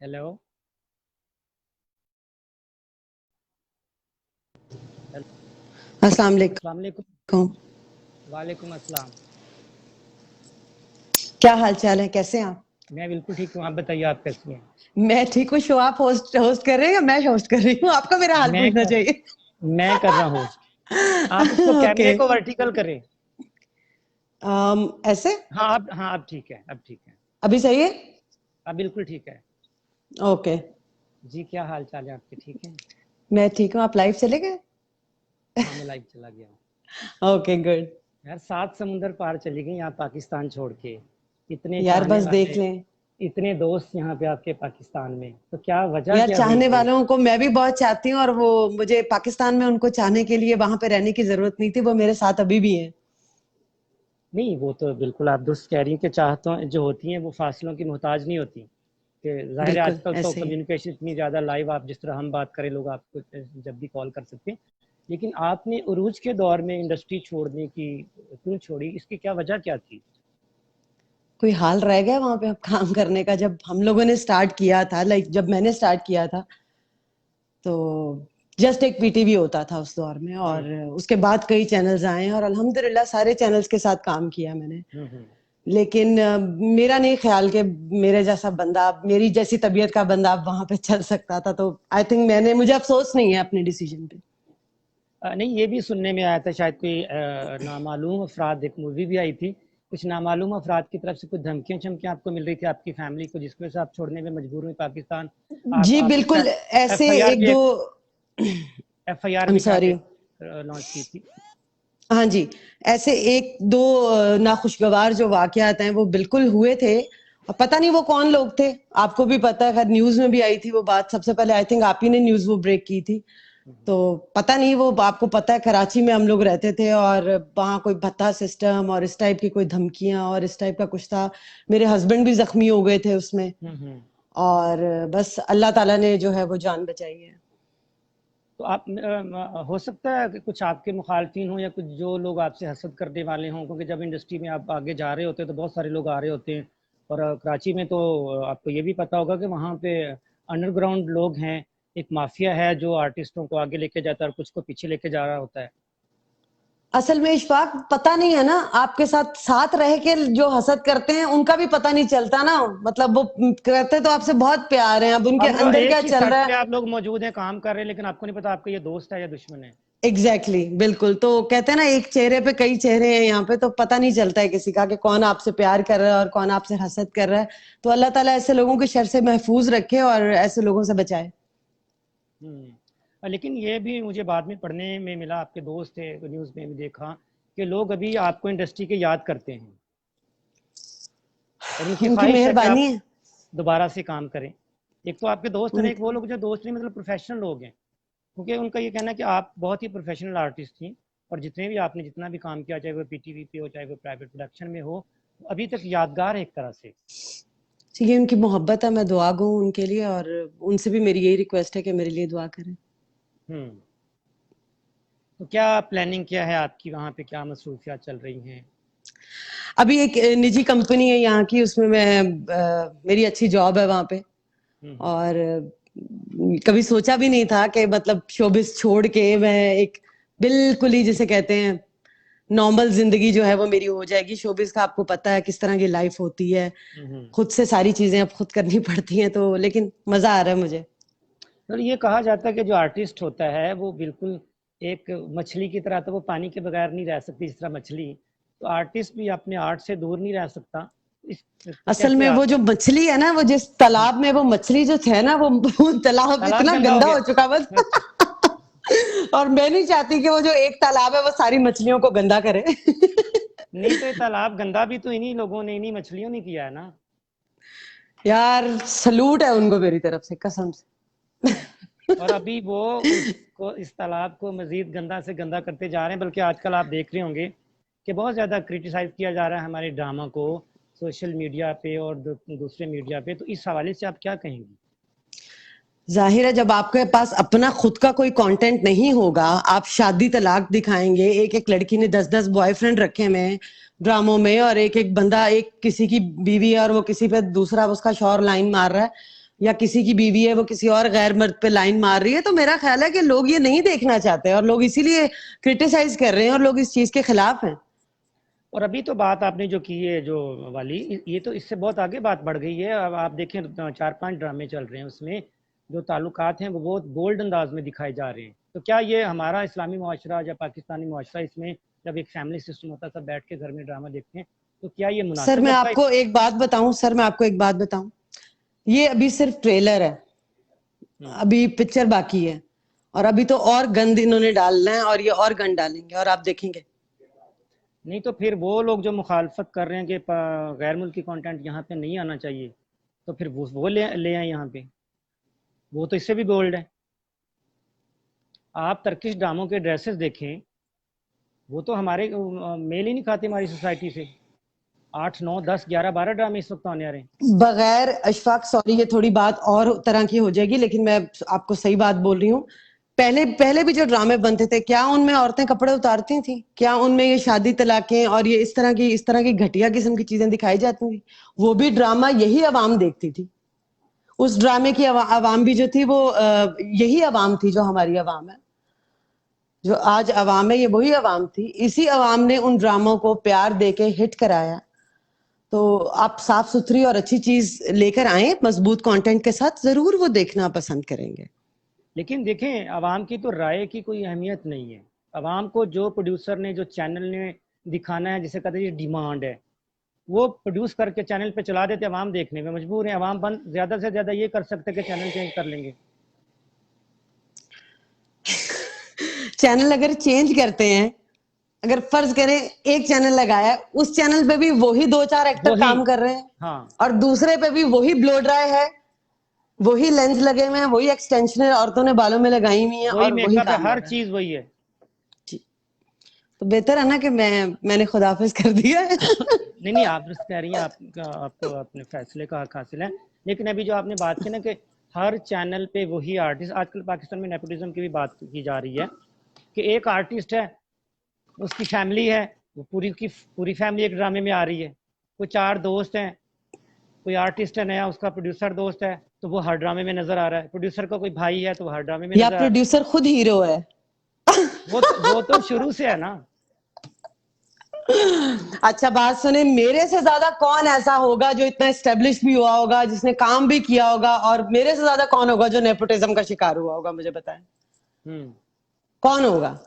Hello. अस्सलाम अस्सलाम वालेकुम। वालेकुम। वालेकुम अस्सलाम। क्या हाल चाल है, कैसे हैं आप? मैं बिल्कुल ठीक हूँ, आप बताइए आप कैसी हैं? मैं ठीक हूँ। शो आप होस्ट होस्ट कर रहे हैं या मैं होस्ट कर रही हूँ? आपका मेरा हाल मैं पूछना कर चाहिए। मैं कर रहा हूँ होस्ट। आप उसको ओके। कैमरे को वर्टिकल करें। ऐसे हाँ अब ठीक है, अब ठीक है। अभी सही है? अब बिल्कुल ठीक है। ओके। जी क्या हाल चाल है आपके, ठीक है? मैं ठीक हूँ। आप लाइव चले गए? हाँ मैं लाइव चला गया हूँ। Okay good. यार 7 समुंदर पार चली गई आप पाकिस्तान छोड़ के। इतने यार चाहने बस देख वाले, लें। इतने दोस्त यहाँ पे आपके पाकिस्तान में, तो क्या वजह यार क्या हुई चाहने वो? वालों को मैं भी बहुत चाहती हूँ, और वो मुझे पाकिस्तान में उनको चाहने के लिए वहां पे रहने की जरूरत नहीं थी। वो मेरे साथ अभी भी है। नहीं वो तो बिल्कुल आप दुरुस्त कह रही हैं कि चाहतों जो होती हैं वो फासलों की मोहताज नहीं होती। कि ज़ाहिर है बिल्कुल आजकल तो ऐसे ही। कम्युनिकेशन इतनी ज़्यादा लाइव, आप जिस तरह हम बात करें लोग आपको जब भी कॉल कर सकते हैं। लेकिन आपने उरूज के दौर में इंडस्ट्री छोड़ने की क्यों छोड़ी, इसकी क्या वजह क्या थी? कोई हाल रह गया वहां पे अब काम करने का? जब हम लोगों ने स्टार्ट किया था, लाइक जब मैंने स्टार्ट किया था, तो जस्ट एक पीटीवी होता था उस दौर में, हम्म और उसके बाद कई चैनल्स आए और अल्हम्दुलिल्लाह सारे चैनल्स के साथ काम किया मैंने। हम्म। लेकिन मेरा नहीं ख्याल कि मेरे जैसा बंदा, मेरी जैसी तबीयत का बंदा अब वहां पे चल सकता था। तो आई थिंक मैंने, मुझे अफसोस नहीं है अपने डिसीजन पे। नहीं ये भी सुनने में आया था शायद कोई नामालूम अफराद, एक मूवी भी आई थी, कुछ नामालूम अफराद की तरफ से कुछ धमकियां चमकियां आपको मिल रही थी आपकी फैमिली को, जिसकी वजह से आप छोड़ने में मजबूर हुए पाकिस्तान। आप जी आपने बिल्कुल। शायद ऐसे एफआईआर एक भी दो। एफआईआर आई एम भी शायद सॉरी। एक लॉन्च की थी। हाँ जी। ऐसे एक दो नाखुशगवार जो वाकयात हैं वो बिल्कुल हुए थे। और पता नहीं वो कौन लोग थे। आपको भी पता है, खैर न्यूज में भी आई थी वो बात। सबसे पहले आई थिंक आप ही ने न्यूज वो ब्रेक की थी। तो पता नहीं, वो आपको पता है कराची में हम लोग रहते थे, और वहाँ कोई भत्ता सिस्टम और इस टाइप की कोई धमकियां और इस टाइप का कुछ था। मेरे हस्बैंड भी जख्मी हो गए थे उसमें। हम्म। और बस अल्लाह ताला ने जो है वो जान बचाई है। तो आप हो सकता है कि कुछ आपके मुखालफिन हों या कुछ जो लोग आपसे हसद करने वाले हों, क्योंकि जब इंडस्ट्री में आप आगे जा रहे होते हैं तो बहुत सारे लोग आ रहे होते हैं। और कराची में तो आपको ये भी पता होगा कि वहाँ पे अंडरग्राउंड लोग हैं, एक माफिया है जो आर्टिस्टों को आगे लेके जाता है और कुछ को पीछे लेके जा रहा होता है। असल में इशफाक, पता नहीं है ना, आपके साथ साथ रह के जो हसद करते हैं उनका भी पता नहीं चलता ना। मतलब वो करते तो आपसे बहुत प्यार है, अब उनके अब अंदर एक क्या ही चल सेट रहा पे है। आप लोग मौजूद हैं, काम कर रहे हैं, लेकिन आपको नहीं पता आपका ये दोस्त है या दुश्मन है। एग्जैक्टली exactly, बिल्कुल। तो कहते हैं ना, एक चेहरे पे कई चेहरे हैं यहाँ पे, तो पता नहीं चलता है किसी का कि कौन आपसे प्यार कर रहा है और कौन आपसे हसद कर रहा है। तो अल्लाह ताला ऐसे लोगों के शर से महफूज रखे और ऐसे लोगों से बचाए। लेकिन ये भी मुझे बाद में पढ़ने में मिला, आपके दोस्त थे, न्यूज़ में भी देखा कि लोग अभी आपको इंडस्ट्री के याद करते हैं और उनकी उनकी ख्वाहिश है कि मेहरबानी आप है। दोबारा से काम करें। एक तो आपके दोस्त हैं, उन, एक वो लोग जो दोस्त नहीं मतलब प्रोफेशनल लोग हैं, क्योंकि उनका ये कहना है कि आप बहुत ही प्रोफेशनल आर्टिस्ट थी और जितने भी आपने जितना भी काम किया, चाहे वो पीटीवी पे हो चाहे वो प्राइवेट प्रोडक्शन में हो, अभी तक यादगार है एक तरह से। ये उनकी मोहब्बत है। मैं दुआ गो उनके लिए, और उनसे भी मेरी यही रिक्वेस्ट है कि मेरे लिए दुआ करें। हम्म। तो क्या प्लानिंग क्या है आपकी, वहाँ पे क्या मसरूफियात चल रही हैं? अभी एक निजी कंपनी है यहाँ की, उसमें मैं मेरी अच्छी जॉब है वहां पे। हम्म। और कभी सोचा भी नहीं था कि मतलब शोबिस छोड़ के मैं एक बिल्कुल ही जिसे कहते हैं नॉर्मल जिंदगी जो है वो मेरी हो जाएगी। शोबिस का आपको पता है किस तरह की लाइफ होती है। हम्म। खुद से सारी चीजें अब खुद करनी पड़ती हैं, तो लेकिन मजा आ रहा है मुझे। तो ये कहा जाता है कि जो आर्टिस्ट होता है वो बिल्कुल एक मछली की तरह, तो वो पानी के बगैर नहीं रह सकती जिस तरह मछली, तो आर्टिस्ट भी अपने आर्ट से दूर नहीं रह सकता। इस असल कैसे में वो आप? जो मछली है ना, वो जिस तालाब में वो मछली जो थे ना, वो तालाब तालाब इतना गंदा हो गंदा हो गया। चुका बस। अच्छा। और मैं नहीं चाहती कि वो जो एक तालाब है वो सारी मछलियों को गंदा करे। नहीं तो ये तालाब गंदा भी तो इन्हीं लोगों ने, इन्हीं मछलियों ने किया है ना। यार सलूट है उनको मेरी तरफ से, कसम से। और अभी वो उसको, इस तालाब को मजीद गंदा से गंदा करते जा रहे हैं। बल्कि आजकल आप देख रहे होंगे कि बहुत ज़्यादा क्रिटिसाइज किया जा रहा है हमारे ड्रामा को सोशल मीडिया पे और दूसरे मीडिया पे, तो इस हवाले से आप क्या कहेंगी? जाहिर है, जब आपके पास अपना खुद का कोई कंटेंट नहीं होगा, आप शादी तलाक दिखाएंगे। एक एक लड़की ने 10-10 बॉयफ्रेंड रखे हुए हैं ड्रामों में, और एक एक बंदा, एक किसी की बीवी है और वो किसी पे दूसरा उसका शौहर लाइन मार रहा है। या किसी की बीवी है वो किसी और गैर मर्द पे लाइन मार रही है, तो मेरा ख्याल है कि लोग ये नहीं देखना चाहते और लोग इसीलिए क्रिटिसाइज कर रहे हैं और लोग इस चीज के खिलाफ हैं। और अभी तो बात आपने जो की है जो वाली, ये तो इससे बहुत आगे बात बढ़ गई है। अब आप देखें 4-5 ड्रामे चल रहे हैं, उसमें जो ताल्लुकात हैं वो बहुत बोल्ड अंदाज में दिखाए जा रहे हैं। तो क्या ये हमारा इस्लामी मुआशरा या पाकिस्तानी मुआशरा, इसमें जब एक फैमिली सिस्टम होता है सब बैठ के घर में ड्रामा देखते हैं, तो क्या ये सर मुनासिब मैं लगता है? आपको एक बात बताऊं, सर मैं आपको एक बात बताऊं, ये अभी सिर्फ ट्रेलर है, अभी पिक्चर बाकी है, और अभी तो और गंद इन्होंने डालना है और ये और गंद डालेंगे और आप देखेंगे। नहीं तो फिर वो लोग जो मुखालफत कर रहे हैं कि गैर मुल्की कंटेंट यहाँ पे नहीं आना चाहिए, तो फिर वो ले आए यहाँ पे। वो तो इससे भी बोल्ड है। आप टर्किश ड्रामों के ड्रेसेस देखें, वो तो हमारे मेल ही नहीं खाते हमारी सोसाइटी से। 8, 9, 10, 11, 12 ड्रामे इस वक्त आने आ रहे हैं। बगैर अशफाक, सॉरी ये थोड़ी बात और तरह की हो जाएगी, लेकिन मैं आपको सही बात बोल रही हूँ। पहले पहले भी जो ड्रामे बनते थे, क्या उनमें औरतें कपड़े उतारती थी? क्या उनमें ये शादी तलाकें और ये इस तरह की घटिया किस्म की चीजें दिखाई जाती थी? वो भी ड्रामा यही अवाम देखती थी। उस ड्रामे की अवाम भी जो थी वो यही अवाम थी जो हमारी अवाम है। जो आज अवाम है ये वही अवाम थी। इसी अवाम ने उन ड्रामों को प्यार देके हिट कराया। तो आप साफ सुथरी और अच्छी चीज लेकर आए मजबूत कंटेंट के साथ, जरूर वो देखना पसंद करेंगे। लेकिन देखें, आवाम की तो राय की कोई अहमियत नहीं है। आवाम को जो प्रोड्यूसर ने, जो चैनल ने दिखाना है, जिसे कहते हैं डिमांड है, वो प्रोड्यूस करके चैनल पे चला देते, आवाम देखने में मजबूर है। आवाम बंद ज़्यादा से ज़्यादा ये कर सकते कि चैनल चेंज कर लेंगे। चैनल अगर चेंज करते हैं, अगर फर्ज करें एक चैनल लगाया, उस चैनल पे भी वही 2-4 एक्टर वही, काम कर रहे हैं हाँ, और दूसरे पे भी वही ब्लो ड्राई है, वही लेंस लगे हुए हैं, वही एक्सटेंशन औरतों ने बालों में लगाई हुई है वही और वही मेकअप है, काम हो हर रहा है। चीज़ वही है। जी। तो बेहतर है ना कि मैंने खुदाफिज कर दिया है। नहीं नहीं, आप दुरुस्त कह रही हैं, आपको अपने फैसले का हक हासिल है। लेकिन अभी जो आपने बात की ना कि हर चैनल पे वही आर्टिस्ट, आजकल पाकिस्तान में नेपोटिज्म की भी बात की जा रही है कि एक आर्टिस्ट है, उसकी फैमिली है, वो पूरी की पूरी फैमिली एक ड्रामे में आ रही है। कोई 4 दोस्त हैं, कोई आर्टिस्ट है नया, उसका प्रोड्यूसर दोस्त है, तो वो हर ड्रामे में नजर आ रहा है। प्रोड्यूसर का कोई भाई है तो वो हर ड्रामे में या नजर आ रहा है। प्रोड्यूसर खुद हीरो है। वो तो शुरू से है ना। अच्छा बात सुने, मेरे से ज्यादा कौन ऐसा होगा जो इतना एस्टेब्लिश भी हुआ होगा, जिसने काम भी किया होगा, और मेरे से ज्यादा कौन होगा जो नेपोटिज्म का शिकार हुआ होगा? मुझे बताएं हम्म। कौन होगा?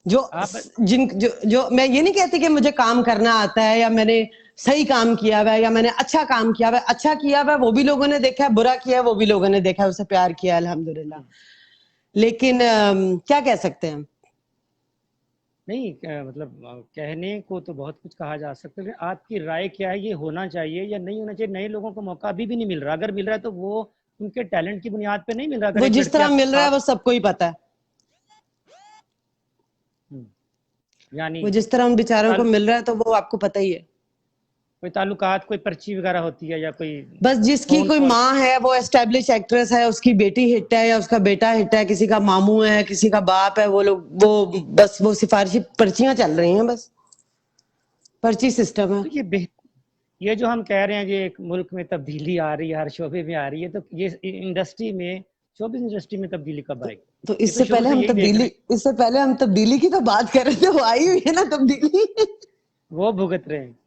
जो आप जिन जो मैं ये नहीं कहती कि मुझे काम करना आता है या मैंने सही काम किया हुआ है या मैंने अच्छा काम किया हुआ है। अच्छा किया हुआ है वो भी लोगों ने देखा है, बुरा किया है वो भी लोगों ने देखा है, उसे प्यार किया है अल्हम्दुलिल्लाह। लेकिन क्या कह सकते हैं? नहीं, मतलब कहने को तो बहुत कुछ कहा जा सकता है, लेकिन आपकी राय क्या है? ये होना चाहिए या नहीं होना चाहिए? नए लोगों को मौका अभी भी नहीं मिल रहा। अगर मिल रहा है तो वो उनके टैलेंट की बुनियाद पे नहीं मिल रहा। अगर वो एक जिस लड़की तरह मिल रहा है आप वो सबको ही पता है। यानी वो जिस तरह उन बेचारों को ताल, मिल रहा है तो वो आपको पता ही है। कोई ताल्लुकात, कोई पर्ची वगैरह होती है या कोई बस जिसकी फोन कोई कॉल। माँ है वो एस्टेब्लिश एक्ट्रेस है, उसकी बेटी हिट है या उसका बेटा हिट है, किसी का मामू है, किसी का बाप है, वो लोग बस वो सिफारिशी पर्चियां चल रही हैं, बस पर्ची सिस्टम है। तो ये जो हम कह रहे हैं, ये एक मुल्क में तब्दीली आ रही है, हर शोबे में आ रही है, तो ये इंडस्ट्री में, शोबिज़ इंडस्ट्री में तब्दीली कब आएगी? तो ये तो शुरू से यही देख रहे हैं, इससे पहले हम तब्दीली की तो बात कर रहे थे, वो आई हुई है ना तब्दीली। वो भुगत रहे हैं।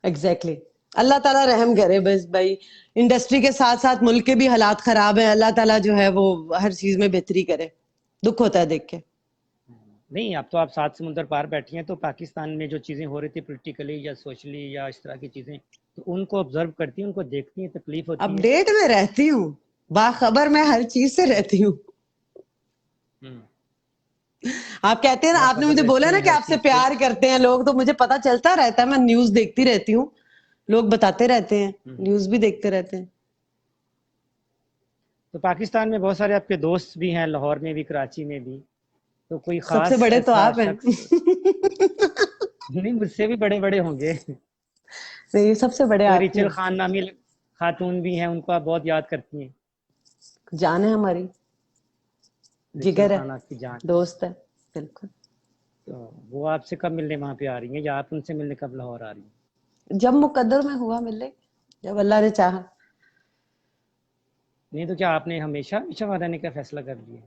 एग्जैक्टली अल्लाह ताला रहम करे बस भाई। इंडस्ट्री के साथ साथ मुल्क के भी हालात खराब है, अल्लाह ताला जो है वो हर चीज में बेहतरी करे। दुख होता है देख के। नहीं, अब तो आप 7 समुंदर पार बैठी हैं, तो पाकिस्तान में जो चीज़ें हो रही थी पॉलिटिकली या सोशली या इस तरह की चीज़ें, तो उनको ऑब्जर्व करती हैं, उनको देखती हैं, तकलीफ होती है। अपडेट में रहती हूँ, बाखबर मैं हर चीज से रहती हूँ। हम्म। आप कहते हैं ना, आपने बाखबर मुझे बोला रहती ना हैं कि हर आपसे चीज़ से। प्यार करते हैं लोग, तो मुझे पता चलता रहता है, मैं न्यूज देखती रहती हूँ, लोग बताते रहते हैं, न्यूज भी देखते रहते हैं। तो पाकिस्तान में बहुत सारे आपके दोस्त भी हैं, लाहौर में भी, कराची में भी। तो कोई सबसे ख़ास बड़े तो ऐसा आप हैं। शख्स? नहीं, मुझसे भी बड़े बड़े होंगे। नहीं सबसे बड़े कोई आप ही रिचल हैं। खान नामी खातून भी हैं, उनको आप बहुत याद करती हैं। जान है हमारी, रिचल जिगर है, खान आपकी जान। दोस्त है, बिल्कुल। तो वो आपसे कब मिलने वहाँ पे आ रही हैं, या आप उनसे मिलने कब लाहौर आ रही हैं? जब मुकद्दर में हुआ मिले, जब अल्लाह ने चाहा। नहीं तो क्या आपने हमेशा हमेशा वहाँ रहने का फैसला कर लिया?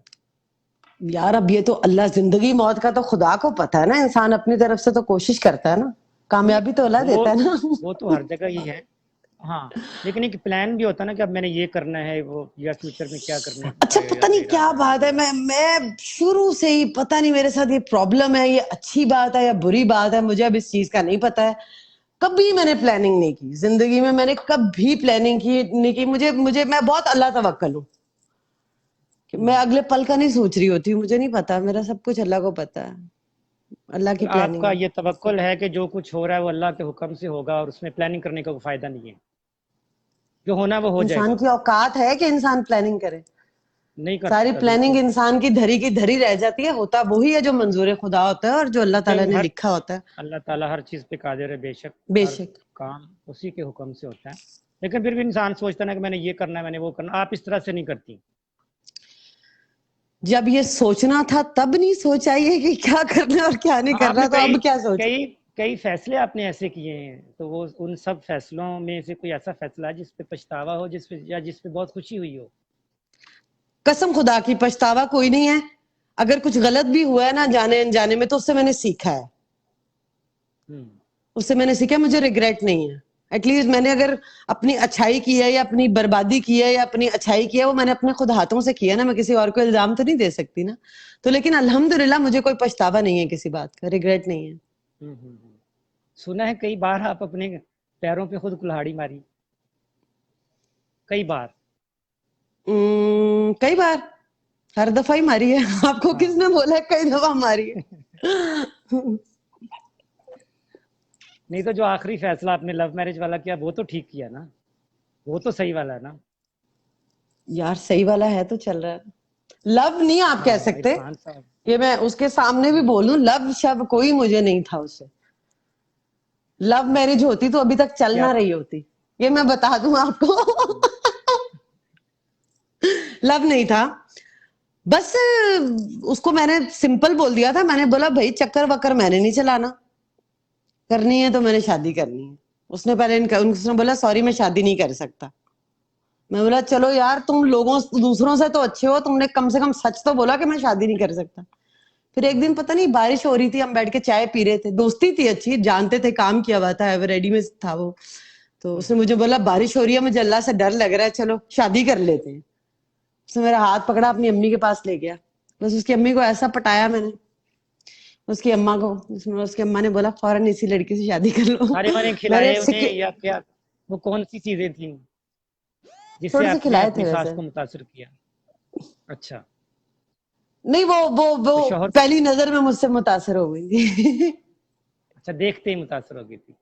यार अब ये तो अल्लाह, जिंदगी मौत का तो खुदा को पता है ना, इंसान अपनी तरफ से तो कोशिश करता है ना, नहीं, कामयाबी तो अल्लाह देता है ना। वो तो हर जगह ही है। हाँ, लेकिन एक प्लान भी होता है ना कि अब मैंने ये करना है वो, या फ्यूचर में क्या करने अच्छा का पता नहीं क्या इरादा है बात है, मुझे। मैं शुरू से ही पता नहीं मेरे साथ ये प्रॉब्लम है, ये अच्छी बात है या बुरी बात है, मुझे अब इस चीज का नहीं पता है। कभी मैंने प्लानिंग नहीं की जिंदगी में, मैंने कभी प्लानिंग की नहीं की। मुझे मुझे मैं बहुत अल्लाह तवक्कल हूँ कि मैं हम्म। अगले पल का नहीं सोच रही होती हूँ, मुझे नहीं पता, मेरा सब कुछ अल्लाह को पता है, अल्लाह की मतलब प्लानिंग आपका है। ये तवक्कुल है कि जो कुछ हो रहा है वो अल्लाह के हुक्म से होगा और उसमें प्लानिंग करने का कोई फायदा नहीं है, जो होना वो हो इंसान जाएगा। की औकात है कि इंसान प्लानिंग करे? नहीं कर सारी सकता, प्लानिंग बिल्कुल। इंसान की धरी रह जाती है, होता वही है जो मंजूर खुदा होता है और जो अल्लाह ताला नहीं, ने हर लिखा होता है। अल्लाह ताला हर चीज़ पे कादिर है, बेशक। हर बेशक। काम उसी के हुक्म से होता है। लेकिन फिर भी इंसान सोचता है ना कि मैंने ये करना है, मैंने वो करना। आप इस तरह से नहीं करती। जब ये सोचना था तब नहीं सोचा ये कि क्या करना है और क्या नहीं हाँ, करना, आपने तो कई अब क्या सोच। कई कई फैसले आपने ऐसे किए हैं, तो वो उन सब फैसलों में से कोई ऐसा फैसला है जिस पे पछतावा हो, जिस पे या जिस पे बहुत खुशी हुई हो? कसम खुदा की पछतावा कोई नहीं है। अगर कुछ गलत भी हुआ है ना जाने अनजाने में, तो उससे मैंने सीखा है, हम्म। उससे मैंने सीखा, मुझे रिग्रेट नहीं है। एटलीस्ट मैंने अगर अपनी अच्छाई की है या अपनी बर्बादी की है या अपनी अच्छाई की है, वो मैंने अपने खुद हाथों से किया ना, मैं किसी और को इल्जाम तो नहीं दे सकती ना। तो लेकिन अल्हम्दुलिल्लाह मुझे कोई पछतावा नहीं है, किसी बात का रिग्रेट नहीं है। सुना है कई बार आप अपने पैरों पे खुद कुल्हाड़ी मारी, कई बार। कई बार, हर दफा ही मारी है। आपको हाँ। किसने बोला है कई दफा मारी है? नहीं तो जो आखिरी फैसला आपने लव मैरिज वाला किया वो तो ठीक किया ना, वो तो सही वाला है ना। यार सही वाला है तो चल रहा है। लव नहीं आप कह हाँ, सकते, इरफान साहब। ये मैं उसके सामने भी बोलूं, लव शब्द कोई मुझे नहीं था उससे। लव मैरिज होती तो अभी तक चल क्या ना था? रही होती, ये मैं बता दूं आपको। लव नहीं था, बस उसको मैंने सिंपल बोल दिया था, मैंने बोला भाई चक्कर वक्कर मैंने नहीं चलाना, करनी है तो मैंने शादी करनी है। उसने पहले उसने बोला सॉरी मैं शादी नहीं कर सकता। मैं बोला चलो यार, तुम लोगों दूसरों से तो अच्छे हो, तुमने कम से कम सच तो बोला कि मैं शादी नहीं कर सकता। फिर एक दिन पता नहीं बारिश हो रही थी, हम बैठ के चाय पी रहे थे, दोस्ती थी अच्छी, जानते थे, काम किया हुआ था, रेडी में था वो। तो उसने मुझे बोला बारिश हो रही है, मुझे अल्लाह से डर लग रहा है, चलो शादी कर लेते हैं। उसने मेरा हाथ पकड़ा, अपनी अम्मी के पास ले गया, बस उसकी अम्मी को ऐसा पटाया मैंने, उसकी अम्मा को, उसकी अम्मा ने बोला फौरन इसी लड़की से शादी कर लो। खाने वाने मैंने खिलाए उन्हें या क्या? वो कौन सी चीजें थी जिससे थोड़े से आपने खिलाए अपनी थे सास वैसे। को मुतासर किया? अच्छा। नहीं वो तो शौहर? पहली नजर में मुझसे मुतासर हो गई थी। अच्छा, देखते ही मुतासर हो गई थी।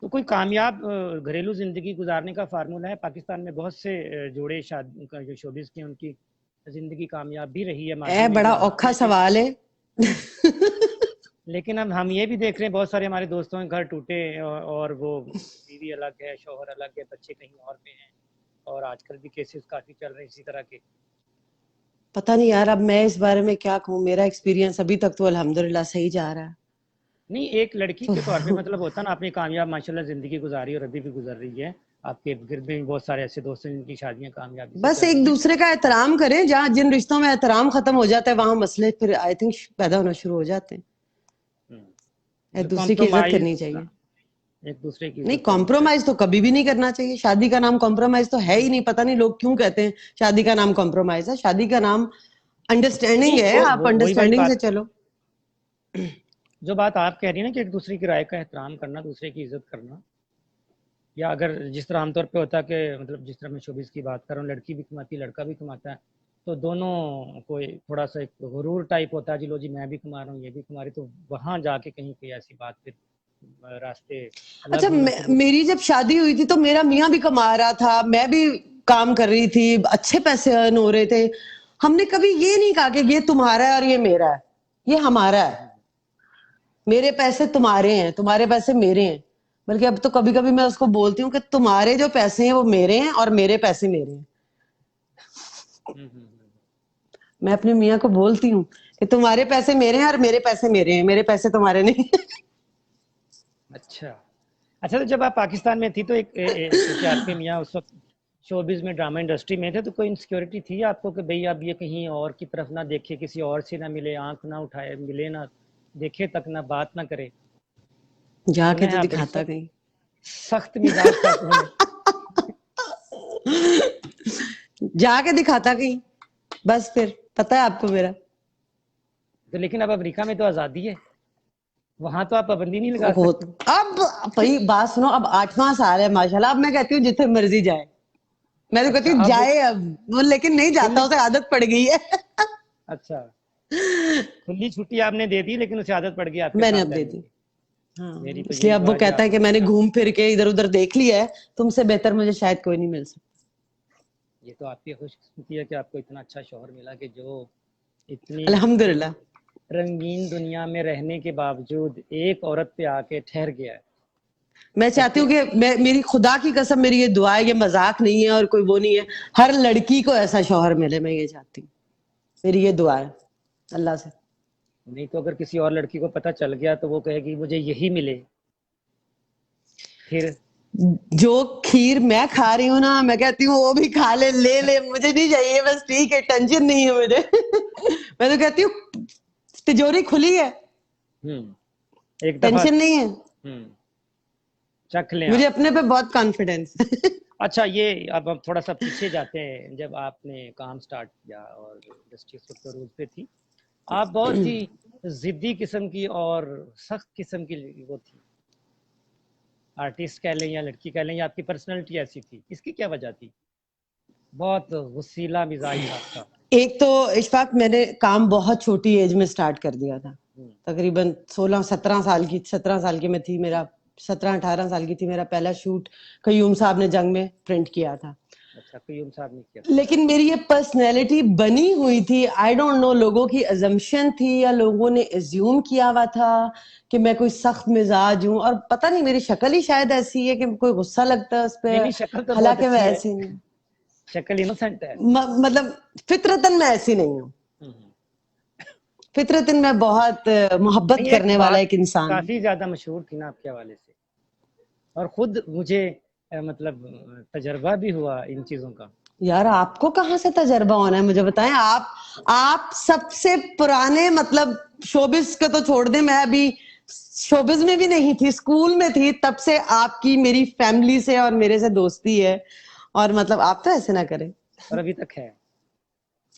तो कोई कामयाब घरेलू जिंदगी गुजारने का फार्मूला है? पाकिस्तान में बहुत से जोड़े शादी का जो शोबिस की उनकी जिंदगी कामयाब भी रही है, माजी में भी, बड़ा और अब भी औखा है। सवाल है। लेकिन अब हम ये भी देख रहे हैं बहुत सारे हमारे दोस्तों के घर टूटे, और वो बीवी अलग है, शौहर अलग है, बच्चे कहीं और पे हैं, और आजकल भी केसेस काफी चल रहे हैं इसी तरह के। पता नहीं यार, अब मैं इस बारे में क्या कहूँ, मेरा एक्सपीरियंस अभी तक तो अल्हम्दुलिल्लाह सही जा रहा है। नहीं, एक लड़की तो के तौर पे मतलब होता ना, आपने कामयाब माशाल्लाह जिंदगी गुजारी और अभी भी गुजर रही है। आपके गिरद में भी बहुत सारे ऐसे दोस्त हैं जिनकी शादियां कामयाबी से बस चल एक रही हैं। दूसरे का एहतराम करें, जहाँ जिन रिश्तों में एहतराम खत्म हो जाता है वहां मसले फिर आई थिंक पैदा होना शुरू हो जाते हैं। एक जो दूसरे की इज्जत कॉम्प्रोमाइज, करनी चाहिए। एक दूसरे की नहीं, इज्जत करनी कॉम्प्रोमाइज चाहिए। तो कभी भी नहीं करना चाहिए, शादी का नाम कॉम्प्रोमाइज तो है ही नहीं, पता नहीं लोग क्यों कहते हैं शादी का नाम कॉम्प्रोमाइज है, शादी का नाम अंडरस्टैंडिंग नहीं, है, आप वही वाली अंडरस्टैंडिंग से बात, चलो। जो बात आप कह रही हैं ना कि एक दूसरे की राय का एहतराम करना, दूसरे की इज्जत करना, या अगर जिस तरह आमतौर पे होता है कि मतलब जिस तरह मैं शोबिस की बात कर रहा हूँ, लड़की भी कमाती है, लड़का भी कमाता है, तो दोनों कोई थोड़ा सा एक गुरूर टाइप होता है, जी लो जी मैं भी कमा रहा हूँ, ये भी कमा रही, तो वहां जाके कहीं कोई ऐसी बात फिर रास्ते अलग अच्छा होना शुरू। मेरी जब शादी हुई थी तो मेरा मियाँ भी कमा रहा था, मैं भी काम कर रही थी, अच्छे पैसे अर्न हो रहे थे। हमने कभी ये नहीं कहा कि ये तुम्हारा है और ये मेरा है, ये हमारा है, मेरे पैसे तुम्हारे हैं, तुम्हारे पैसे मेरे हैं। बल्कि अब तो कभी कभी मैं उसको बोलती हूँ कि तुम्हारे जो पैसे हैं वो मेरे हैं और मेरे पैसे मेरे हैं। मैं अपने मियाँ को बोलती हूँ कि तुम्हारे पैसे मेरे हैं और मेरे पैसे मेरे हैं, मेरे पैसे तुम्हारे नहीं। अच्छा। अच्छा, तो जब आप पाकिस्तान में थी तो एक क्योंकि आपके मियाँ उस वक्त शोबिज़ में, ड्रामा इंडस्ट्री में थे, तो कोई इनसिक्योरिटी थी आपको कि भई अब ये कहीं और की तरफ ना देखे, किसी और से ना मिले, आँख ना उठाए, मिले ना, देखे तक ना, बात ना करे? जाके सुना है तो आप बड़ी दिखाता कहीं। सख्त मिजाज था तुम्हें। जाके दिखाता कहीं, बस फिर पता है आपको मेरा। तो लेकिन अब अमेरिका में तो आज़ादी है, वहाँ तो आप पाबंदी नहीं लगा हो सकते। अब भाई बात सुनो, अब 8वां साल है माशाल्लाह, अब मैं कहती हूँ जिथे मर्जी जाए, मैं तो कहती अच्छा, हूँ अब जाए अब वो, लेकिन नहीं जाता, खुली उसे आदत पड़ गई है। अच्छा, खुली छुट्टी आपने दे दी, लेकिन उसे आदत पड़ गई आपके मैंने साथ अब दे रहने दी। की। हाँ, मेरी तो इसलिए यही अब दुआ वो है कि कहता आप है कि मैंने घूम फिर के इधर उधर देख लिया है, तुमसे बेहतर मुझे शायद कोई नहीं मिल सकता। ये तो आपकी खुशकिस्मती है कि आपको इतना अच्छा शौहर मिला कि जो इतनी अल्हम्दुलिल्लाह। रंगीन दुनिया में रहने के बावजूद एक औरत पे आके ठहर गया है। मैं चाहती सबसे हूँ कि मैं, मेरी खुदा की कसम, मेरी ये दुआ है, ये मजाक नहीं है और कोई वो नहीं है, हर लड़की को ऐसा शौहर मिले, मैं ये चाहती हूँ, मेरी ये दुआ है अल्लाह से। नहीं तो अगर किसी और लड़की को पता चल गया तो वो कहेगी मुझे यही मिले, फिर जो खीर मैं खा रही हूँ ना, मैं कहती हूँ वो भी खा ले, ले ले, मुझे नहीं चाहिए, बस ठीक है, टेंशन नहीं है मुझे। मैं तो कहती हूँ तिजोरी खुली है, एक दफा टेंशन नहीं है, चख लें मुझे आप। अपने पे बहुत कॉन्फिडेंस है। अच्छा, ये अब हम थोड़ा सा पीछे जाते हैं। जब आपने काम स्टार्ट किया और इंडस्ट्री उस वक्त रूज पे थी, आप बहुत ही जिद्दी किस्म की और सख्त किस्म की वो थी, आर्टिस्ट कह लें या लड़की कह लें, या आपकी पर्सनैलिटी ऐसी थी, इसकी क्या वजह थी? बहुत गुस्सीला मिजाज था आपका। एक तो इशफाक, मैंने काम बहुत छोटी एज में स्टार्ट कर दिया था, तकरीबन 17 साल की मैं थी, मेरा 17-18 साल की थी, मेरा पहला शूट कयूम साहब ने जंग में प्रिंट किया था। अच्छा, कयूम साहब ने किया। लेकिन मेरी ये पर्सनैलिटी बनी हुई थी, आई डोंट नो, लोगों की अजम्पशन थी या लोगों ने एज्यूम किया हुआ था कि मैं कोई सख्त मिजाज हूँ, और पता नहीं मेरी शक्ल ही शायद ऐसी है कि कोई गुस्सा लगता है उस नहीं पर, नहीं, शक्ल तो बहुत हालांकि मैं अच्छी है, ऐसी नहीं, शक्ल इनोसेंट है। मतलब फितरतन मैं ऐसी नहीं हूँ, फितरतन मैं बहुत मोहब्बत नहीं, एक करने वाला बात एक इंसान हूँ। काफी ज्यादा मशहूर थी ना आपके हवाले से, और खुद मुझे मतलब तजर्बा भी हुआ इन चीजों का। यार आपको कहाँ से तजर्बा होना है, मुझे बताएं। आप सबसे पुराने, मतलब शोबिस का तो छोड़ दे, मैं अभी शोबिस में भी नहीं थी, स्कूल में थी, तब से आपकी मेरी फैमिली से और मेरे से दोस्ती है, और मतलब आप तो ऐसे ना करें। और अभी तक है,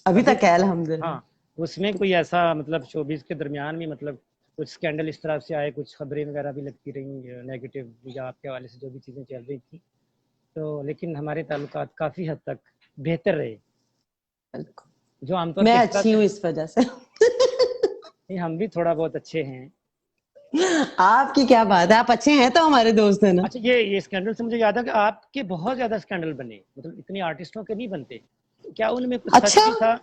अभी अभी तक है तक है। अल्हम्दुलिल्लाह। हाँ, उसमें कोई ऐसा मतलब शोबिज के दरमियान भी मतलब कुछ स्कैंडल इस तरह से आए, कुछ खबरें वगैरह भी लगती रही नेगेटिव, या आपके हवाले से जो भी चीज़ें चल रही थी, तो लेकिन हमारे ताल्लुकात काफ़ी हद तक बेहतर रहे, जो आमतौर मैं पे इस तरह अच्छी से। हूँ इस वजह से। नहीं, हम भी थोड़ा बहुत अच्छे हैं। आपकी क्या बात है, आप अच्छे हैं तो हमारे दोस्त हैं ना। अच्छा, ये स्कैंडल से मुझे याद है कि आपके बहुत ज़्यादा स्कैंडल बने, मतलब इतने आर्टिस्टों के नहीं बनते, तो क्या उनमें कुछ सच अच्छा, भी था,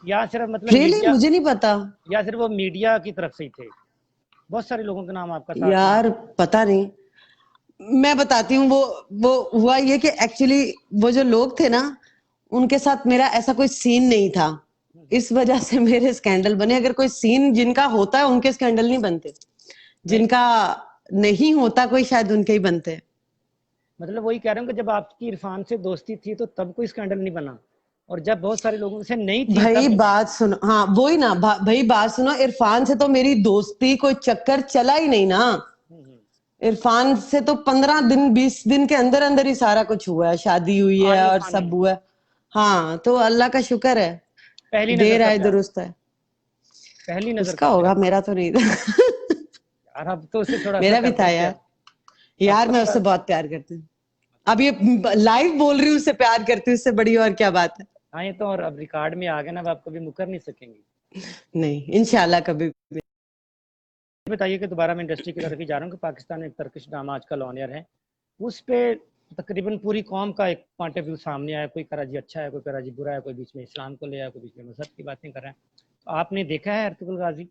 या सिर्फ मतलब रियली मीडिया, मुझे नहीं पता। या सिर्फ वो मीडिया की तरफ से ही थे? बहुत सारे लोगों के नाम आपका साथ में। यार पता नहीं, मैं बताती हूँ, वो हुआ ये कि एक्चुअली वो जो लोग थे ना, उनके साथ मेरा ऐसा कोई सीन नहीं था, इस वजह से मेरे स्कैंडल बने। अगर कोई सीन जिनका होता है उनके स्कैंडल नहीं बनते, नहीं, जिनका नहीं होता कोई शायद उनके ही बनते हैं। मतलब वही कह रहा हूँ कि जब आपकी इरफान से दोस्ती थी तो तब कोई स्कैंडल नहीं बना, और जब बहुत सारे लोगों से नहीं थी भाई तब बने। बात सुनो, हाँ वही ना, भाई बात सुनो, इरफान से तो मेरी दोस्ती कोई चक्कर चला ही नहीं ना। इरफान से तो 15 दिन 20 दिन के अंदर अंदर ही सारा कुछ हुआ है, शादी हुई है आनी और फानी, सब हुआ है। हाँ तो अल्लाह का शुक्र है, पहली नजर देर का आए प्यार, दुरुस्त है। पहली नजर उसका का होगा, प्यार। मेरा तो नहीं था। यार अब तो उससे थोड़ा सा मेरा भी करते था हैं यार, प्यार, अब यार तो मैं थोड़ा। उससे बहुत प्यार करती हूँ। अब ये लाइव बोल रही हूँ, उससे प्यार करती हूँ, उससे बड़ी और क्या बात है। हाँ, ये तो और अब रिकॉर्ड में आ गए ना, अब आप कभी मुकर नहीं सकेंगे। नहीं, इंशाल्लाह कभी भी। बताइए कि दोबारा मैं इंडस्ट्री की तरफ ही जा रहा हूँ कि पाकिस्तान में एक टर्किश ड्रामा आजकल ऑन एयर है, उस पे तकरीबन पूरी कौम का एक पॉइंट ऑफ व्यू सामने आया, कोई कराची अच्छा है, कोई कराची बुरा है, कोई बीच में इस्लाम को ले आया, कोई बीच में मजहब की बातें कर रहा है। तो आपने देखा है अर्तुगरुल गाजी?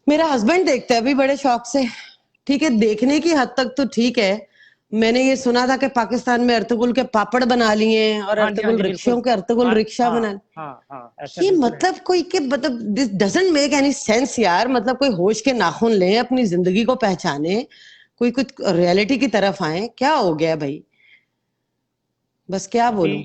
मेरा हस्बैंड देखता है अभी बड़े शौक से। ठीक है, देखने की हद तक तो ठीक है। मैंने ये सुना था कि पाकिस्तान में अर्तुगरुल के पापड़ बना लिए हैं, और हाँ जी, हाँ अर्तुगरुल जी, बिल्कुल। रिक्शों के अर्तुगरुल हाँ रिक्शा हाँ बना। हाँ हाँ, ऐसा ये बिल्कुल है। मतलब कोई के, मतलब this doesn't make any sense यार, मतलब कोई होश के नाखून लें, अपनी जिंदगी को पहचाने, कोई कुछ रियलिटी की तरफ आए, क्या हो गया भाई। बस क्या अभी बोलूं।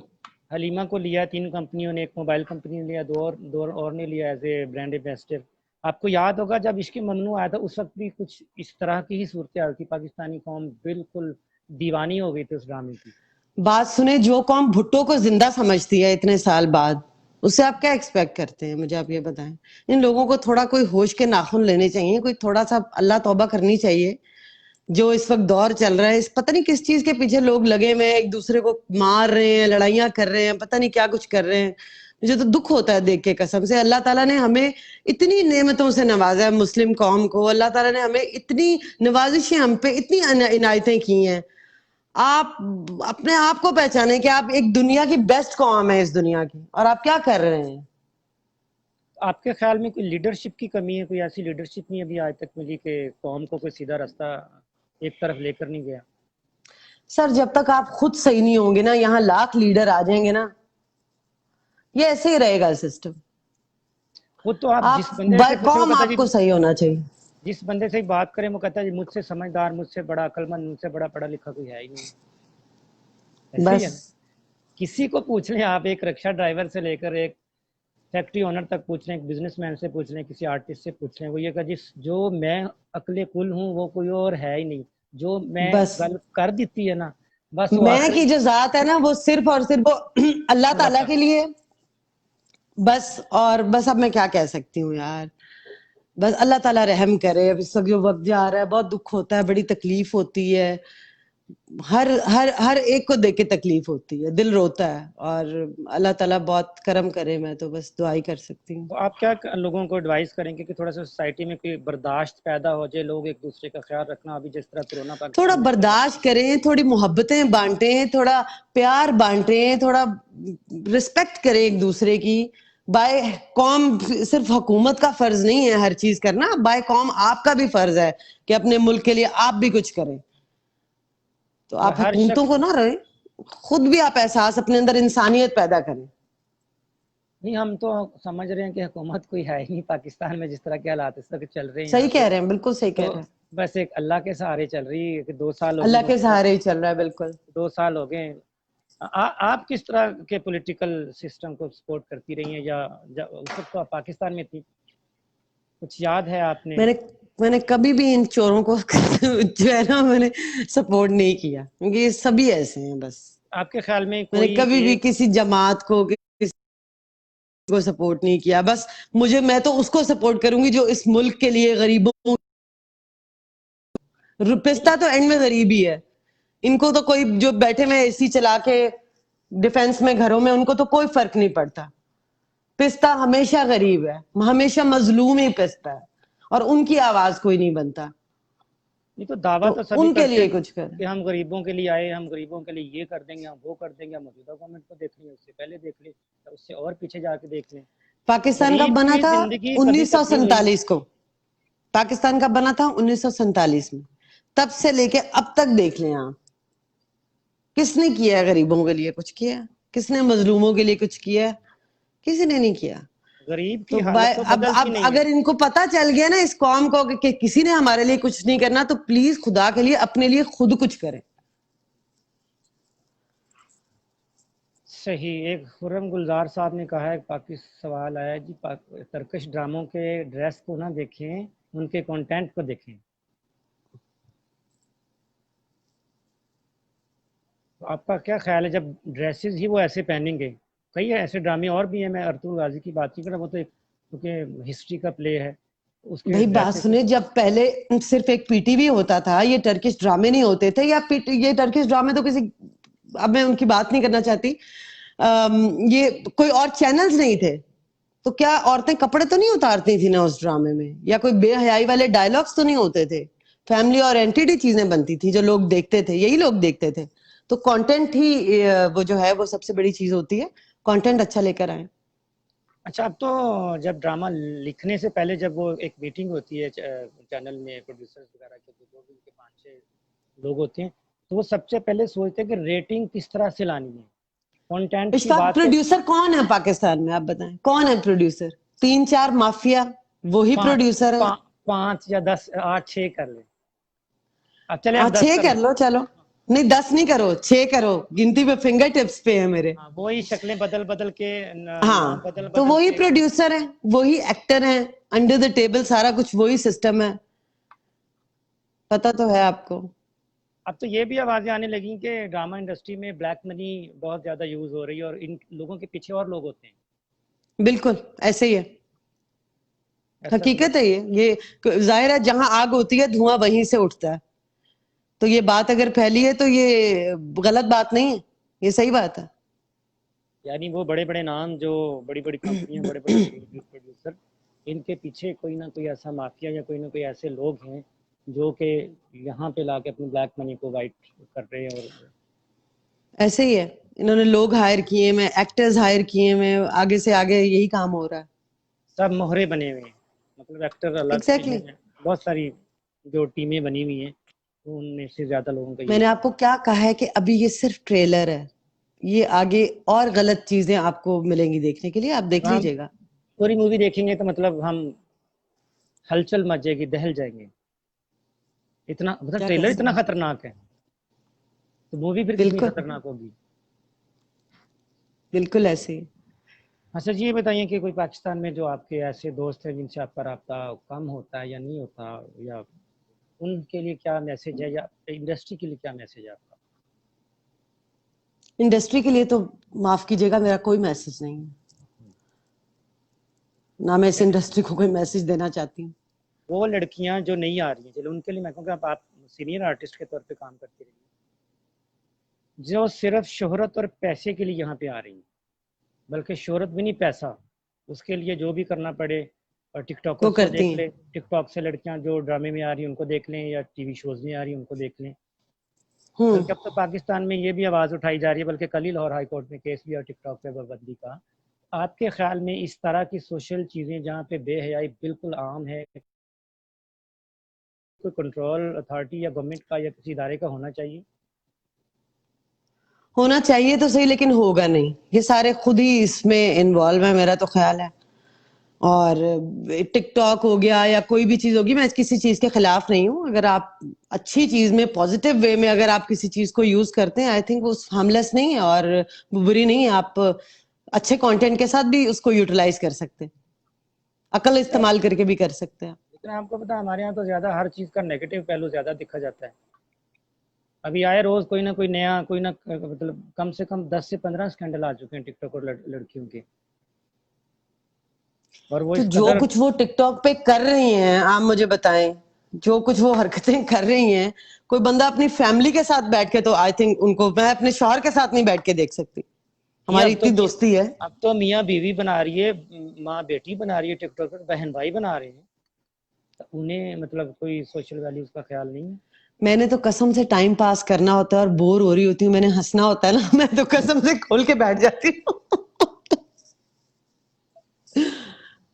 हलीमा को लिया 3 कंपनियों ने, एक मोबाइल कंपनी ने लिया, दो और ने लिया एज ए ब्रांड एम्बेसडर। आपको याद होगा जब इश्क ममनू आया था उस वक्त भी कुछ इस तरह की ही सूरत हाल थी, पाकिस्तानी कौम बिल्कुल दीवानी हो गई थी उस ड्रामे की। बात सुने, जो कौम भुट्टो को जिंदा समझती है इतने साल बाद, उससे आप क्या एक्सपेक्ट करते हैं, मुझे आप ये बताएं। इन लोगों को थोड़ा कोई होश के नाखून लेने चाहिए, कोई थोड़ा सा अल्लाह तौबा करनी चाहिए। जो इस वक्त दौर चल रहा है, इस पता नहीं किस चीज के पीछे लोग लगे हुए हैं, एक दूसरे को मार रहे हैं, लड़ाइयां कर रहे हैं, पता नहीं क्या कुछ कर रहे हैं। मुझे तो दुख होता है देख के, कसम से। अल्लाह ताला ने हमें इतनी नेमतों से नवाजा है, मुस्लिम कौम को। अल्लाह ताला ने हमें इतनी नवाजिशें, हम पे इतनी इनायतें की हैं। आप अपने आप को पहचाने कि आप एक दुनिया की बेस्ट कौम है इस दुनिया की, और आप क्या कर रहे हैं। आपके ख्याल में कोई लीडरशिप की कमी है? कोई ऐसी लीडरशिप नहीं अभी आज तक मिली कि कौम को कोई सीधा रास्ता एक तरफ लेकर नहीं गया? सर, जब तक आप खुद सही नहीं होंगे ना, यहाँ लाख लीडर आ जाएंगे ना, ये ऐसे ही रहेगा सिस्टम। वो तो आप जिस आप बंदे से पूछे वो कौम कहता है आपको जी, सही होना चाहिए। जिस बंदे से बात करें वो कहता है जी मुझसे समझदार, मुझसे बड़ा अक्लमंद, मुझसे बड़ा पढ़ा लिखा कोई है ही नहीं। ऐसे ही बस है ना। किसी को पूछ लें आप, एक रिक्शा ड्राइवर से लेकर एक फैक्ट्री ओनर तक पूछ लें, एक बिजनेसमैन से पूछ लें, किसी आर्टिस्ट से पूछ लें, वो ये कहा जिस जो मैं अकले कुल हूँ वो कोई और है ही नहीं। जो मैं बस गल कर देती है ना, बस वो मैं आखिरी की जो जात है ना, वो सिर्फ और सिर्फ वो अल्लाह अल्लाह ताला ताला। के लिए। बस, और बस अब मैं क्या कह सकती हूँ यार। बस अल्लाह ताला रहम करे। अब इस वक्त जो वक्त जा रहा है, बहुत दुख होता है, बड़ी तकलीफ होती है। हर हर हर एक को देख के तकलीफ होती है, दिल रोता है। और अल्लाह ताला बहुत करम करे, मैं तो बस दुआ ही कर सकती हूँ। तो आप क्या लोगों को एडवाइस करेंगे कि थोड़ा सा सोसाइटी में कोई बर्दाश्त पैदा हो जाए, लोग एक दूसरे का ख्याल रखना, अभी जिस तरह कोरोना थोड़ा पाकिस्तान में चल रहा है? बर्दाश्त करें, थोड़ी मोहब्बतें बांटें, थोड़ा प्यार बांटें, थोड़ा रिस्पेक्ट करें एक दूसरे की। बाय कौम सिर्फ हुकूमत का फर्ज नहीं है हर चीज करना, बाय कौम आपका भी फर्ज है कि अपने मुल्क के लिए आप भी कुछ करें। तो आप हर हुकूमतों शख्स, को ना रहे, खुद भी आप एहसास, अपने अंदर इंसानियत पैदा करें। नहीं हम तो समझ रहे हैं कि हुकूमत कोई है ही नहीं पाकिस्तान में, जिस तरह के हालात इस तरह चल रहे हैं सही यहाँ पे। कह रहे हैं, बिल्कुल सही कह तो रहे हैं। बस एक अल्लाह के सहारे चल रही है कि 2 साल हो गए अल्लाह के मुल्क को, सहारे ही चल रहा है, बिल्कुल। 2 साल हो गए। आप किस तरह के पॉलिटिकल सिस्टम को सपोर्ट करती रही हैं, या उस वक्त तो आप पाकिस्तान में थी, कुछ याद है आपने? मैंने मैंने कभी भी इन चोरों को जो है ना, मैंने सपोर्ट नहीं किया, क्योंकि ये सभी ऐसे हैं बस। आपके ख्याल में मैंने कोई कभी भी एक, किसी जमात को, किसी को सपोर्ट नहीं किया। बस मैं तो उसको सपोर्ट करूंगी जो इस मुल्क के लिए गरीबों, नहीं पिस्ता तो एंड में गरीब ही है। इनको तो कोई जो बैठे हुए एसी चला के डिफेंस में घरों में, उनको तो कोई फर्क नहीं पड़ता। पिस्ता हमेशा गरीब है, हमेशा मजलूम ही पिस्ता है, और उनकी आवाज कोई नहीं बनता। नहीं तो दावा तो तो सभी उनके करते लिए हैं कुछ करें। कि हम गरीबों के लिए आए, हम गरीबों के लिए ये कर देंगे, हम वो कर देंगे। हम मौजूदा गवर्नमेंट को देख लें, उससे पहले देख लें, उससे और पीछे जाके देख लें, पाकिस्तान कब गरीब बना की था? जिंदगी कभी तब्दील हुई नहीं। 1947 को। पाकिस्तान कब बना था? 1947 में। तब से लेके अब तक देख लें आप, किसने किया है गरीबों के लिए? कुछ किया है? किसने मजलूमों के लिए कुछ किया है? किसी ने नहीं किया। गरीब की तो हालत तो बदलती अब नहीं है। अगर इनको पता चल गया ना इस कौम को कि किसी ने हमारे लिए कुछ नहीं करना, तो प्लीज खुदा के लिए अपने लिए खुद कुछ करें। सही। एक खुर्रम गुलजार साहब ने कहा है, सवाल आया है जी, तरकश ड्रामों के ड्रेस को ना देखें, उनके कंटेंट को देखें। तो आपका क्या ख्याल है, जब ड्रेसेस ही वो ऐसे पहनेंगे? कई ऐसे ड्रामे और भी हैं, मैं अर्तुगरुल गाजी की बात नहीं कर रहा, वो तो एक क्योंकि हिस्ट्री का प्ले है, उसके भाई बात ड्रेसेस। सुने, जब पहले सिर्फ एक पीटीवी होता था, ये टर्किश ड्रामे नहीं होते थे, या ये टर्किश ड्रामे तो किसी, अब मैं उनकी बात नहीं करना चाहती। ये कोई और चैनल्स नहीं थे, तो क्या औरतें कपड़े तो नहीं उतारती थी ना उस ड्रामे में? या कोई बेहयाई वाले डायलॉग्स तो नहीं होते थे? फैमिली और एंटिटी चीजें बनती थी जो लोग देखते थे, यही लोग देखते थे। तो कंटेंट ही वो जो है वो सबसे बड़ी चीज होती है। कंटेंट अच्छा लेकर आए। अच्छा, अब तो जब ड्रामा लिखने से पहले जब वो एक मीटिंग होती है चैनल में, प्रोड्यूसर्स वगैरह के जो भी उनके 5-6 लोग होते हैं, तो वो सबसे पहले सोचते हैं कि रेटिंग किस तरह से लानी है। कंटेंट की इशफाक, बात तो प्रोड्यूसर कौन है पाकिस्तान में? आप बताएं, कौन है प्रोड्यूसर? 3-4 माफिया, वही पाँच प्रोड्यूसर है। 5 या 10, 8, 6 कर ले। अब चले, आप हाँ, 10 छह कर कर ले। लो चलो। नहीं 10 नहीं करो, 6 करो, गिनती पे फिंगर टिप्स पे है मेरे। हाँ, वही शक्लें बदल बदल के नाम हाँ, बदल तो बदल वही के। प्रोड्यूसर है, वही एक्टर है, अंडर द टेबल सारा कुछ वही सिस्टम है, पता तो है आपको। अब तो ये भी आवाजें आने लगी कि ड्रामा इंडस्ट्री में ब्लैक मनी बहुत ज्यादा यूज हो रही है और इन लोगों के पीछे और लोग होते हैं। बिल्कुल ऐसे ही है, ऐसा समझ। हकीकत है ये जाहिर है जहां आग होती है धुआं वहीं से उठता है। तो ये बात अगर फैली है तो ये गलत बात नहीं है, ये सही बात है। यानी वो बड़े बड़े नाम जो बड़ी बड़ी कंपनियां, बड़े बड़े प्रोड्यूसर, इनके पीछे कोई ना कोई ऐसा माफिया या कोई ना कोई ऐसे लोग हैं जो कि यहाँ पे लाके अपनी ब्लैक मनी को वाइट कर रहे हैं। और ऐसे ही है, इन्होंने लोग हायर किए, मैं एक्टर्स हायर किए, मैं आगे से आगे यही काम हो रहा है। सब मोहरे बने हुए हैं, मतलब एक्टर अलग एग्जैक्टली टीमें हैं, बहुत सारी जो टीमें बनी हुई हैं, तो उनमें से ज्यादा लोगों का मैंने यही। आपको क्या कहा है कि अभी ये सिर्फ ट्रेलर है, ये आगे और गलत चीजें आपको मिलेंगी देखने के लिए, आप देख हम लीजिएगा। पूरी मूवी देखेंगे तो मतलब हम हलचल मच जाएगी, दहल जाएंगे। इतना मतलब क्या कर ट्रेलर इतना सकते हैं। खतरनाक है, तो मूवी फिर कितनी बिल्कुल, खतरनाक होगी। बिल्कुल ऐसे ही। अच्छा जी, ये बताइए कि कोई पाकिस्तान में जो आपके ऐसे दोस्त हैं जिनसे आपका राब्ता कम होता है या नहीं होता, या उनके लिए क्या मैसेज है, या इंडस्ट्री के लिए क्या मैसेज है आपका? इंडस्ट्री के लिए तो माफ कीजिएगा, मेरा कोई मैसेज नहीं है, ना मैं इस इंडस्ट्री को कोई मैसेज देना चाहती हूँ। वो लड़कियां जो नहीं आ रही हैं, चलो उनके लिए मैं कहूँगा आप सीनियर आर्टिस्ट के तौर पे काम करती रहिए, जो सिर्फ शोहरत और पैसे के लिए यहाँ पे आ रही हैं, बल्कि शोहरत भी नहीं, पैसा, उसके लिए जो भी करना पड़े। और वो टिकटॉकर्स को करती देख हैं। ले, टिकटॉक से लड़कियां जो ड्रामे में आ रही हैं उनको देख लें, या टीवी शोज में आ रही हैं उनको देख लें। हम्म। बल्कि अब तो पाकिस्तान में ये भी आवाज़ उठाई जा रही है, बल्कि कल ही लाहौर हाई कोर्ट में केस भी और टिकटॉक पे पाबंदी का। आपके ख्याल में इस तरह की सोशल चीज़ें जहाँ पे बेहयाई बिल्कुल आम है, कोई कंट्रोल अथॉरिटी या गवर्नमेंट का या किसी इदारे का होना चाहिए? होना चाहिए तो सही, लेकिन होगा नहीं, ये सारे खुद ही इसमें इन्वॉल्व है, मेरा तो ख्याल है। और टिकटॉक हो गया या कोई भी चीज होगी, मैं किसी चीज के खिलाफ नहीं हूँ, अगर आप अच्छी चीज में, पॉजिटिव वे में अगर आप किसी चीज को यूज करते हैं, आई थिंक वो हार्मलेस नहीं है और वो बुरी नहीं है। आप अच्छे कंटेंट के साथ भी उसको यूटिलाइज कर सकते हैं, अकल इस्तेमाल करके भी कर सकते हैं। लेकिन आपको पता है हमारे यहाँ तो ज़्यादा हर चीज़ का नेगेटिव पहलू ज़्यादा दिखा जाता है। अभी आए रोज़ कोई ना कोई नया, कोई ना मतलब कम से कम 10 से 15 स्कैंडल आ चुके हैं टिकटॉक और लड़कियों के। और वो तो इस जो कदर। कुछ वो टिकटॉक पे कर रही हैं, आप मुझे बताएं, जो कुछ वो हरकतें कर रही हैं, कोई बंदा अपनी फैमिली के साथ बैठ के, तो आई थिंक उनको, मैं अपने शौहर के साथ नहीं बैठ के देख सकती, ये हमारी इतनी दोस्ती है। अब तो मियाँ बीवी बना रही है, माँ बेटी बना रही है, टिकटॉक पर बहन भाई बना रहे हैं, तो उन्हें मतलब कोई सोशल वैल्यूज का ख्याल नहीं है। मैंने तो कसम से टाइम पास करना होता है और बोर हो रही होती हूँ, मैंने हंसना होता है ना, मैं तो कसम से खोल के बैठ जाती हूँ।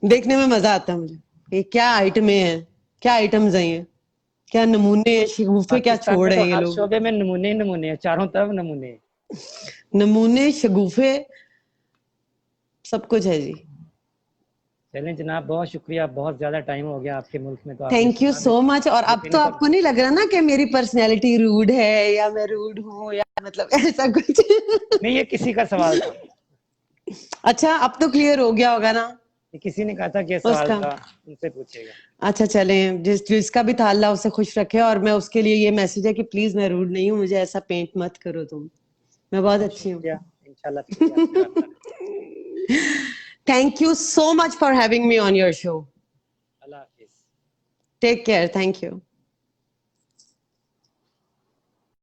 देखने में मजा आता है मुझे, ये क्या आइटमें हैं, क्या आइटम्स हैं ये, क्या नमूने शगुफे क्या पाकिस्तान छोड़ में रहे तो हैं ये हर लोग। शोबे में नमूने ही नमूने हैं, चारों तरफ नमूने हैं। नमूने शगुफे सब कुछ है जी। चलें जनाब, बहुत शुक्रिया, बहुत ज़्यादा टाइम हो गया आपके मुल्क में तो आपने थैंक यू सुना नहीं। So much. और अब तो लेकिन आपको नहीं लग रहा ना कि मेरी पर्सनैलिटी रूड है या मैं रूड हूँ, या मतलब ऐसा कुछ। नहीं, ये किसी का सवाल था, अच्छा, अब तो क्लियर हो गया होगा ना ये किसी ने कहा था कि ये सवाल उसका। था, उनसे पूछेगा। अच्छा चलें, जिसका भी था अल्लाह उसे खुश रखे, और मैं उसके लिए ये मैसेज है कि प्लीज मैं रूड नहीं हूँ, मुझे ऐसा पेंट मत करो तुम, मैं बहुत बहुत अच्छी हूँ। शुक्रिया, इंशाल्लाह फिर कभी आपसे रब्ता रहे। Thank you so much for having me on your show. अल्लाह हाफिज़। Take care, thank you.